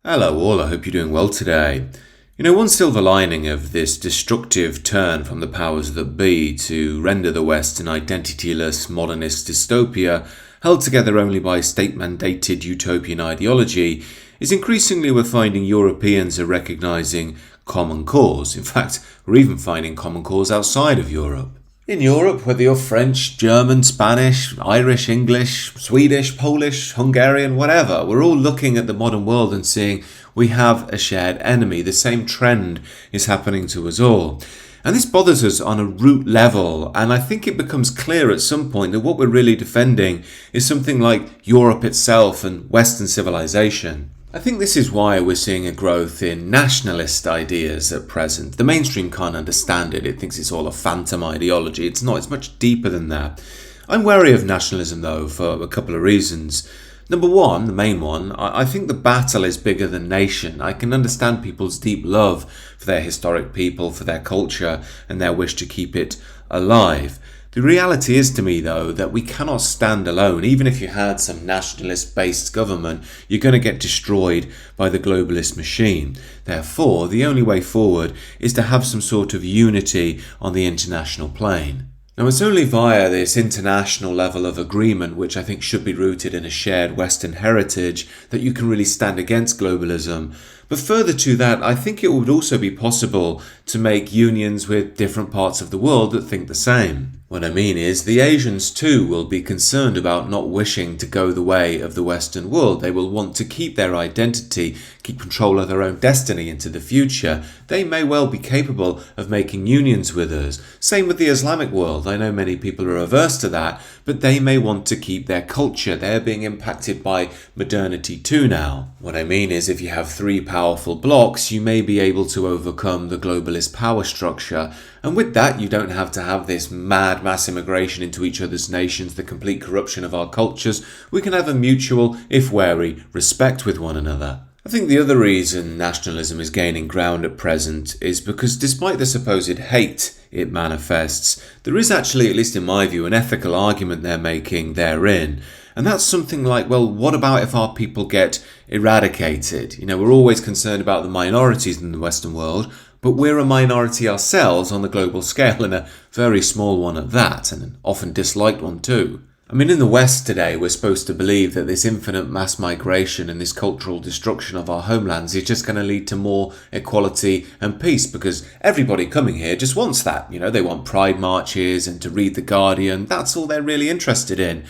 Hello all, I hope you're doing well today. One silver lining of this destructive turn from the powers that be to render the West an identityless modernist dystopia held together only by state-mandated utopian ideology is increasingly we're finding Europeans are recognising common cause. In fact, we're even finding common cause outside of Europe. In Europe, whether you're French, German, Spanish, Irish, English, Swedish, Polish, Hungarian, whatever, we're all looking at the modern world and seeing we have a shared enemy. The same trend is happening to us all. And this bothers us on a root level, and I think it becomes clear at some point that what we're really defending is something like Europe itself and Western civilization. I think this is why we're seeing a growth in nationalist ideas at present. The mainstream can't understand it. It thinks it's all a phantom ideology. It's not. It's much deeper than that. I'm wary of nationalism, though, for a couple of reasons. Number one, the main one, I think the battle is bigger than nation. I can understand people's deep love for their historic people, for their culture, and their wish to keep it alive. The reality is to me, though, that we cannot stand alone. Even if you had some nationalist-based government, you're going to get destroyed by the globalist machine. Therefore, the only way forward is to have some sort of unity on the international plane. Now, it's only via this international level of agreement, which I think should be rooted in a shared Western heritage, that you can really stand against globalism. But further to that, I think it would also be possible to make unions with different parts of the world that think the same. What I mean is, the Asians too will be concerned about not wishing to go the way of the Western world. They will want to keep their identity, keep control of their own destiny into the future. They may well be capable of making unions with us. Same with the Islamic world. I know many people are averse to that, but they may want to keep their culture. They're being impacted by modernity too now. What I mean is, if you have three powerful blocks, you may be able to overcome the globalist power structure. And with that, you don't have to have this mad mass immigration into each other's nations, the complete corruption of our cultures. We can have a mutual, if wary, respect with one another. I think the other reason nationalism is gaining ground at present is because despite the supposed hate it manifests, there is actually, at least in my view, an ethical argument they're making therein. And that's something like, well, what about if our people get eradicated? We're always concerned about the minorities in the Western world, but we're a minority ourselves on the global scale, and a very small one at that, and an often disliked one too. In the West today, we're supposed to believe that this infinite mass migration and this cultural destruction of our homelands is just going to lead to more equality and peace, because everybody coming here just wants that. They want pride marches and to read The Guardian. That's all they're really interested in.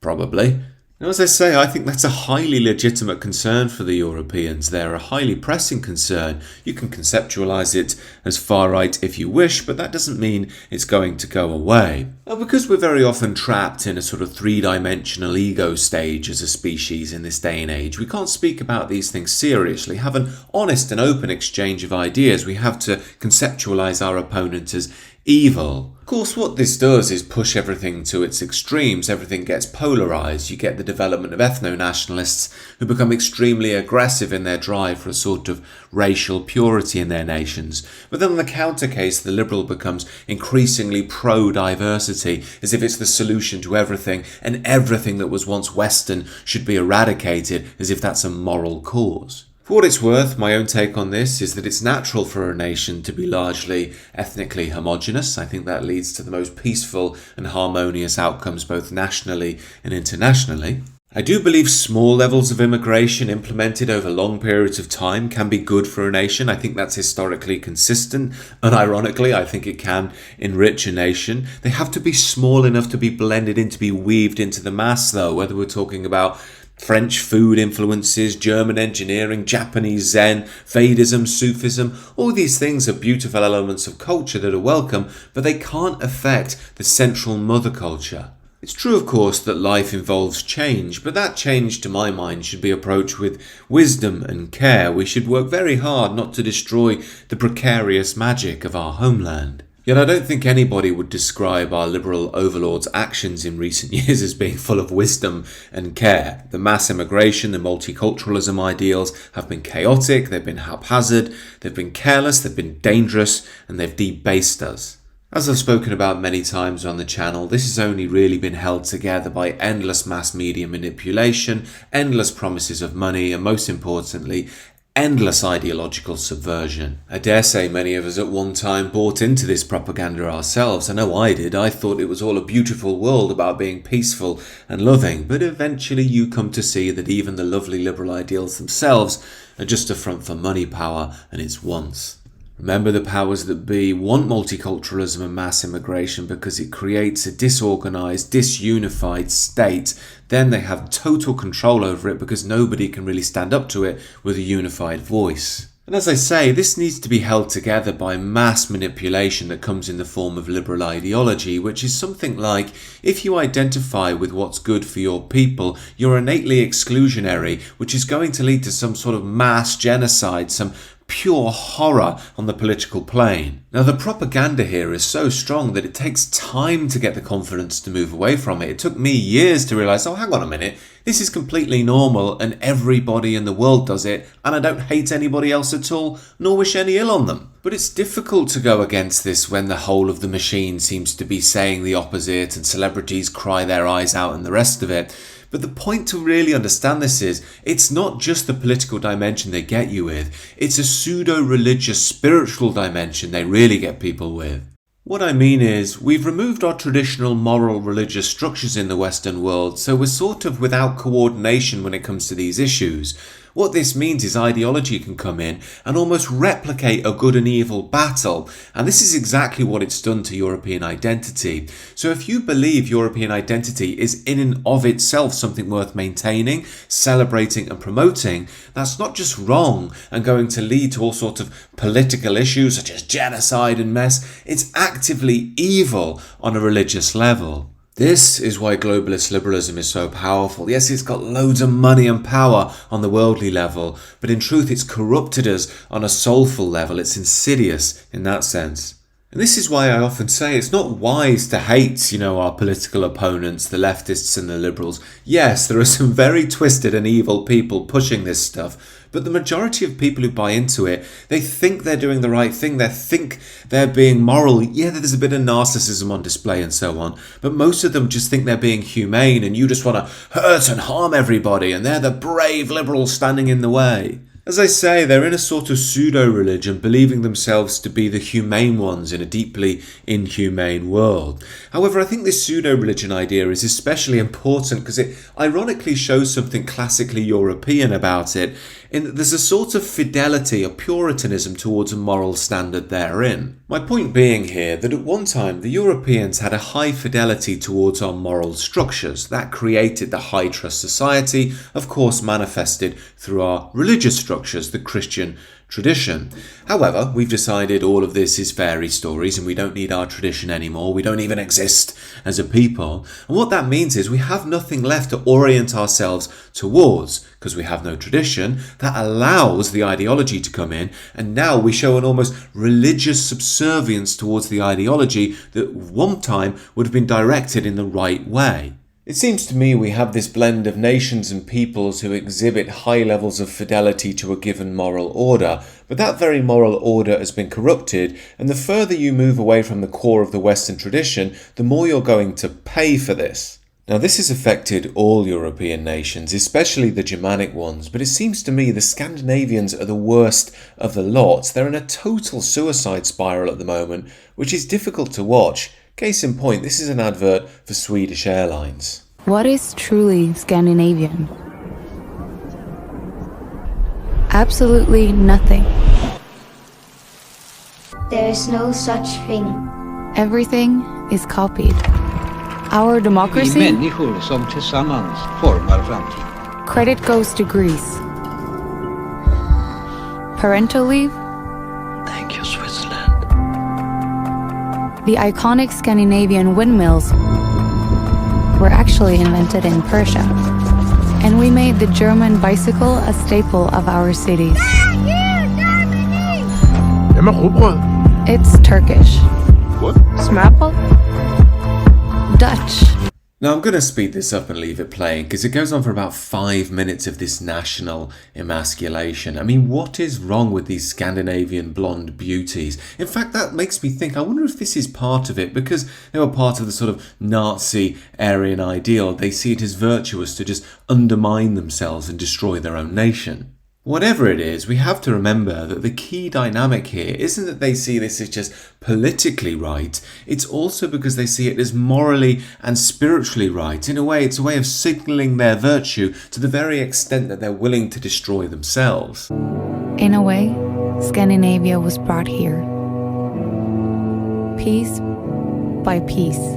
Probably. Now, as I say, I think that's a highly legitimate concern for the Europeans. They're a highly pressing concern. You can conceptualize it as far right if you wish, but that doesn't mean it's going to go away. Well, because we're very often trapped in a sort of three-dimensional ego stage as a species in this day and age, we can't speak about these things seriously, have an honest and open exchange of ideas. We have to conceptualize our opponent as evil. Of course, what this does is push everything to its extremes. Everything gets polarized. You get the development of ethno-nationalists who become extremely aggressive in their drive for a sort of racial purity in their nations. But then on the counter case, the liberal becomes increasingly pro-diversity, as if it's the solution to everything, and everything that was once Western should be eradicated, as if that's a moral cause. For what it's worth, my own take on this is that it's natural for a nation to be largely ethnically homogenous. I think that leads to the most peaceful and harmonious outcomes both nationally and internationally. I do believe small levels of immigration implemented over long periods of time can be good for a nation. I think that's historically consistent. Unironically, I think it can enrich a nation. They have to be small enough to be blended in, to be weaved into the mass, though, whether we're talking about French food influences, German engineering, Japanese Zen, Vedism, Sufism. All these things are beautiful elements of culture that are welcome, but they can't affect the central mother culture. It's true, of course, that life involves change, but that change, to my mind, should be approached with wisdom and care. We should work very hard not to destroy the precarious magic of our homeland. Yet I don't think anybody would describe our liberal overlords' actions in recent years as being full of wisdom and care. The mass immigration, the multiculturalism ideals have been chaotic, they've been haphazard, they've been careless, they've been dangerous, and they've debased us. As I've spoken about many times on the channel, this has only really been held together by endless mass media manipulation, endless promises of money, and most importantly, endless ideological subversion. I dare say many of us at one time bought into this propaganda ourselves. I know I did. I thought it was all a beautiful world about being peaceful and loving, but eventually you come to see that even the lovely liberal ideals themselves are just a front for money power and its wants. Remember, the powers that be want multiculturalism and mass immigration because it creates a disorganised, disunified state. Then they have total control over it because nobody can really stand up to it with a unified voice. And as I say, this needs to be held together by mass manipulation that comes in the form of liberal ideology, which is something like, if you identify with what's good for your people, you're innately exclusionary, which is going to lead to some sort of mass genocide, some pure horror on the political plane. Now, the propaganda here is so strong that it takes time to get the confidence to move away from it. It took me years to realise, oh, hang on a minute, this is completely normal and everybody in the world does it, and I don't hate anybody else at all, nor wish any ill on them. But it's difficult to go against this when the whole of the machine seems to be saying the opposite and celebrities cry their eyes out and the rest of it. But the point to really understand this is, it's not just the political dimension they get you with, it's a pseudo-religious spiritual dimension they really get people with. What I mean is, we've removed our traditional moral religious structures in the Western world, so we're sort of without coordination when it comes to these issues. What this means is ideology can come in and almost replicate a good and evil battle, and this is exactly what it's done to European identity. So if you believe European identity is in and of itself something worth maintaining, celebrating and promoting, that's not just wrong and going to lead to all sorts of political issues such as genocide and mess, it's actively evil on a religious level. This is why globalist liberalism is so powerful. Yes, it's got loads of money and power on the worldly level, but in truth it's corrupted us on a soulful level. It's insidious in that sense. And this is why I often say it's not wise to hate, our political opponents, the leftists and the liberals. Yes, there are some very twisted and evil people pushing this stuff, but the majority of people who buy into it, they think they're doing the right thing. They think they're being moral. Yeah, there's a bit of narcissism on display and so on, but most of them just think they're being humane and you just want to hurt and harm everybody and they're the brave liberals standing in the way. As I say, they're in a sort of pseudo-religion, believing themselves to be the humane ones in a deeply inhumane world. However, I think this pseudo-religion idea is especially important because it ironically shows something classically European about it, in that there's a sort of fidelity, a puritanism towards a moral standard therein. My point being here that at one time the Europeans had a high fidelity towards our moral structures. That created the high trust society, of course manifested through our religious structures, the Christian tradition. However, we've decided all of this is fairy stories and we don't need our tradition anymore. We don't even exist as a people. And what that means is we have nothing left to orient ourselves towards because we have no tradition. That allows the ideology to come in, and now we show an almost religious subservience towards the ideology that one time would have been directed in the right way. It seems to me we have this blend of nations and peoples who exhibit high levels of fidelity to a given moral order, but that very moral order has been corrupted, and the further you move away from the core of the Western tradition, the more you're going to pay for this. Now, this has affected all European nations, especially the Germanic ones, but it seems to me the Scandinavians are the worst of the lot. They're in a total suicide spiral at the moment, which is difficult to watch. Case in point, this is an advert for Swedish Airlines. What is truly Scandinavian? Absolutely nothing. There is no such thing. Everything is copied. Our democracy? Vi människor som tillsammans formar framtiden. Credit goes to Greece. Parental leave? Thank you, Switzerland. The iconic Scandinavian windmills were actually invented in Persia. And we made the German bicycle a staple of our cities. It's Turkish. What? Smapple? Dutch. Now I'm going to speed this up and leave it playing because it goes on for about 5 minutes of this national emasculation. I mean, what is wrong with these Scandinavian blonde beauties? In fact, that makes me think, I wonder if this is part of it because they were part of the sort of Nazi Aryan ideal. They see it as virtuous to just undermine themselves and destroy their own nation. Whatever it is, we have to remember that the key dynamic here isn't that they see this as just politically right, it's also because they see it as morally and spiritually right. In a way, it's a way of signalling their virtue to the very extent that they're willing to destroy themselves. In a way, Scandinavia was brought here. Piece by piece.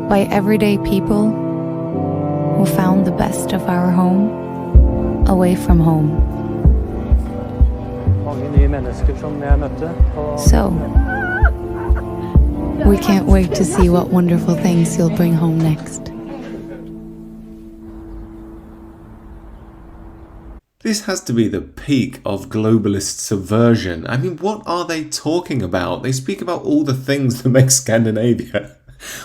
By everyday people who found the best of our home away from home. So, we can't wait to see what wonderful things you'll bring home next. This has to be the peak of globalist subversion. I mean, what are they talking about? They speak about all the things that make Scandinavia,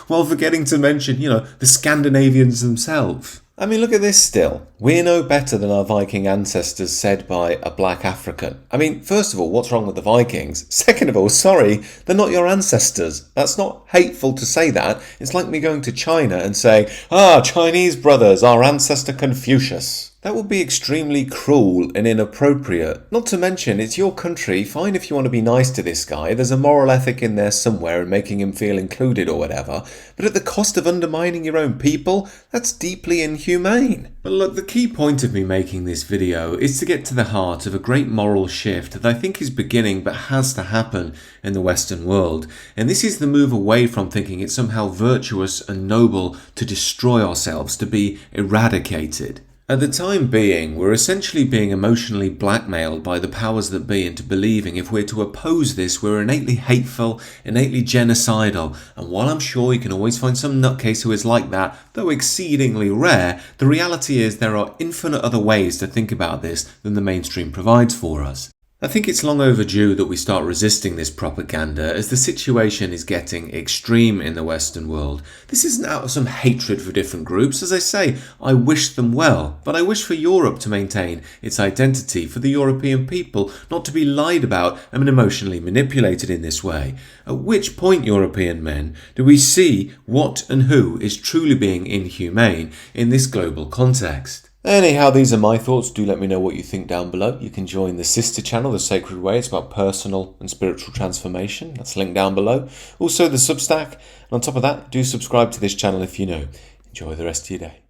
while forgetting to mention, the Scandinavians themselves. I mean, look at this still. We're no better than our Viking ancestors, said by a black African. I mean, first of all, what's wrong with the Vikings? Second of all, sorry, they're not your ancestors. That's not hateful to say that. It's like me going to China and saying, Chinese brothers, our ancestor Confucius. That would be extremely cruel and inappropriate. Not to mention, it's your country, fine if you want to be nice to this guy, there's a moral ethic in there somewhere and making him feel included or whatever, but at the cost of undermining your own people, that's deeply inhumane. But look, the key point of me making this video is to get to the heart of a great moral shift that I think is beginning but has to happen in the Western world, and this is the move away from thinking it's somehow virtuous and noble to destroy ourselves, to be eradicated. At the time being, we're essentially being emotionally blackmailed by the powers that be into believing if we're to oppose this, we're innately hateful, innately genocidal, and while I'm sure you can always find some nutcase who is like that, though exceedingly rare, the reality is there are infinite other ways to think about this than the mainstream provides for us. I think it's long overdue that we start resisting this propaganda as the situation is getting extreme in the Western world. This isn't out of some hatred for different groups. As I say, I wish them well, but I wish for Europe to maintain its identity, for the European people not to be lied about and emotionally manipulated in this way. At which point, European men, do we see what and who is truly being inhumane in this global context? Anyhow, these are my thoughts. Do let me know what you think down below. You can join the sister channel, The Sacred Way. It's about personal and spiritual transformation. That's linked down below. Also, the Substack. And on top of that, do subscribe to this channel if you're new. Enjoy the rest of your day.